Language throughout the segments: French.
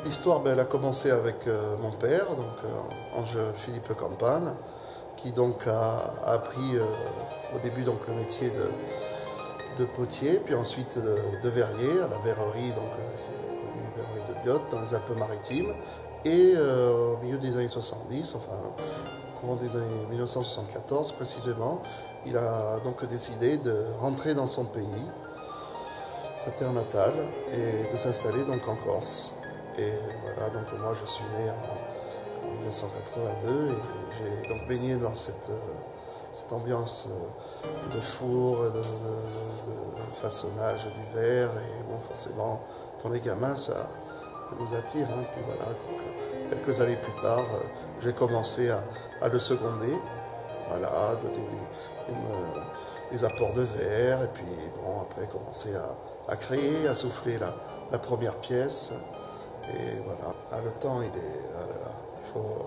L'histoire, elle a commencé avec mon père, donc Ange Philippe Campagne, qui donc a appris au début donc, le métier de potier, puis ensuite de verrier à la verrerie, donc verrerie de Biot dans les Alpes-Maritimes. Et au milieu des années 70, enfin au courant des années 1974 précisément, il a donc décidé de rentrer dans son pays, sa terre natale, et de s'installer donc en Corse. Et voilà, donc moi je suis né en 1982 et j'ai donc baigné dans cette ambiance de four, de façonnage du verre. Et bon, forcément, pour les gamins, ça nous attire. Hein. Puis voilà, donc, quelques années plus tard, j'ai commencé à le seconder. Voilà, donner des apports de verre. Et puis bon, après, commencer à créer, à souffler la première pièce. Et voilà, le temps, il est. Ah là là, il faut.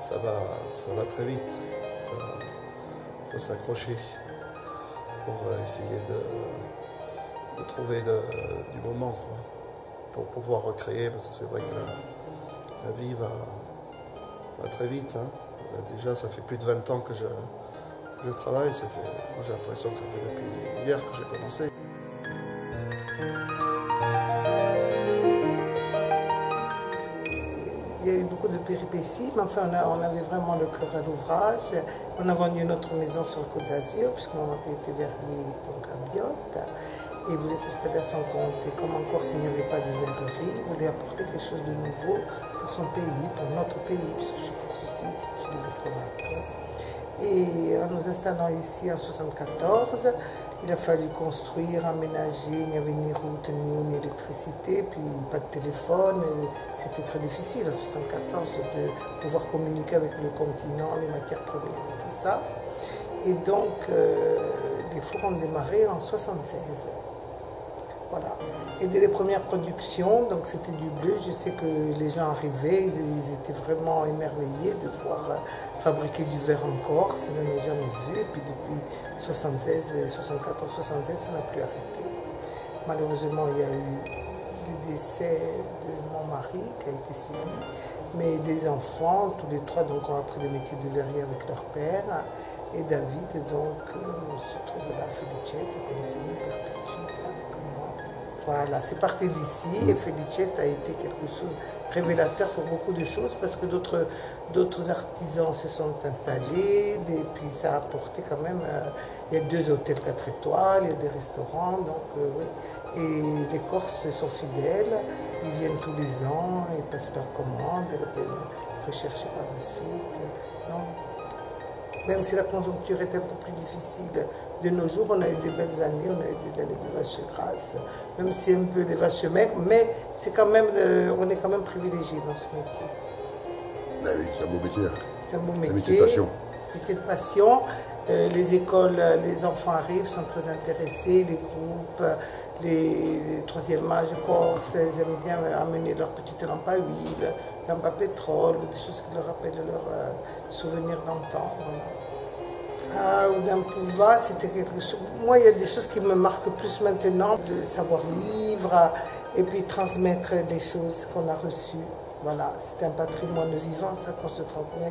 Ça va très vite. Il faut s'accrocher pour essayer de trouver du moment, quoi, pour pouvoir recréer, parce que c'est vrai que la vie va très vite. Hein. Déjà, ça fait plus de 20 ans que je travaille. Moi, j'ai l'impression que ça fait depuis hier que j'ai commencé. Il y a eu beaucoup de péripéties, mais enfin on avait vraiment le cœur à l'ouvrage. On a vendu notre maison sur le Côte d'Azur, puisque mon mari était verrier donc à Biot. Et il voulait s'installer à son compte. Et comme en Corse il n'y avait pas de verrerie, il voulait apporter quelque chose de nouveau pour son pays, pour notre pays, puisque je suis corse aussi, je suis de Vescovato. Et en nous installant ici en 1974, il a fallu construire, aménager, il n'y avait ni route, ni électricité, puis pas de téléphone. C'était très difficile en 1974 de pouvoir communiquer avec le continent, les matières premières et tout ça. Et donc, les fours ont démarré en 1976. Voilà. Et dès les premières productions, donc c'était du bleu, je sais que les gens arrivaient, ils étaient vraiment émerveillés de voir fabriquer du verre en Corse, ils n'en avaient jamais vu, et puis depuis 1976, 74, 76, ça n'a plus arrêté. Malheureusement, il y a eu le décès de mon mari qui a été suivi, mais des enfants, tous les trois donc, ont appris le métier de verrier avec leur père, et David donc se trouve là à Felicette et continue perpétuer. Voilà, c'est parti d'ici et Felicette a été quelque chose de révélateur pour beaucoup de choses parce que d'autres artisans se sont installés et puis ça a apporté quand même, il y a 2 hôtels 4 étoiles, il y a des restaurants, donc oui. Et les Corses sont fidèles, ils viennent tous les ans, ils passent leurs commandes, ils viennent rechercher par la suite. Non. Même si la conjoncture est un peu plus difficile de nos jours, on a eu de belles années, on a eu des années de vaches grasses, même si un peu des vaches maigres, mais c'est quand même, on est quand même privilégié dans ce métier. Ah oui, c'est un beau métier. C'est un beau métier. Un métier de passion. Métier de passion. Les écoles, les enfants arrivent, sont très intéressés, les groupes, les troisième âge corse, ils aiment bien amener leurs petites lampes à huile, lampes à pétrole, des choses qui leur rappellent leurs souvenirs d'antan. Voilà. Ou d'Ampouva, c'était quelque chose. Moi, il y a des choses qui me marquent plus maintenant, de savoir vivre et puis transmettre des choses qu'on a reçues. Voilà, c'est un patrimoine vivant, ça qu'on se transmet.